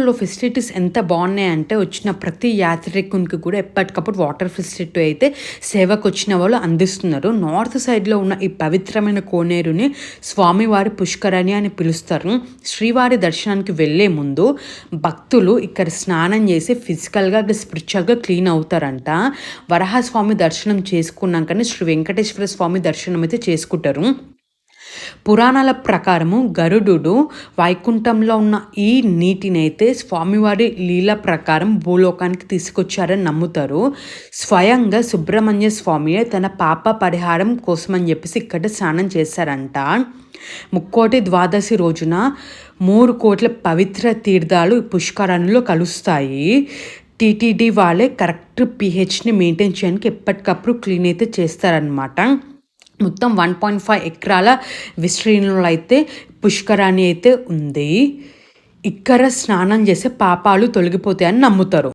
పుష్కరాల్లో facilities ఎంత బాగున్నాయంటే వచ్చిన ప్రతి యాత్రికునికి కూడా ఎప్పటికప్పుడు వాటర్ ఫెసిలిటీ అయితే సేవకు వచ్చిన వాళ్ళు అందిస్తున్నారు. నార్త్ సైడ్లో ఉన్న ఈ పవిత్రమైన కోనేరుని స్వామివారి పుష్కరణి అని పిలుస్తారు. శ్రీవారి దర్శనానికి వెళ్ళే ముందు భక్తులు ఇక్కడ స్నానం చేసి ఫిజికల్గా స్పిరిచువల్గా క్లీన్ అవుతారంట. వరాహస్వామి దర్శనం చేసుకున్నాకనే శ్రీ వెంకటేశ్వర స్వామి దర్శనం అయితే చేసుకుంటారు. పురాణాల ప్రకారము గరుడు వైకుంఠంలో ఉన్న ఈ నీటిని అయితే స్వామివారి లీల ప్రకారం భూలోకానికి తీసుకొచ్చారని నమ్ముతారు. స్వయంగా సుబ్రహ్మణ్య స్వామి తన పాప పరిహారం కోసమని చెప్పేసి ఇక్కడ స్నానం చేశారంట. ముక్కోటి ద్వాదశి రోజున 3 కోట్ల పవిత్ర తీర్థాలు పుష్కరంలో కలుస్తాయి. టీటీడీ వాళ్ళే కరెక్ట్ pHని మెయింటైన్ చేయడానికి ఎప్పటికప్పుడు క్లీన్ అయితే చేస్తారనమాట. మొత్తం 1.5 ఎకరాల విస్తీర్ణంలో అయితే పుష్కరాణి అయితే ఉంది. ఇక్కడ స్నానం చేసే పాపాలు తొలగిపోతాయని నమ్ముతారు.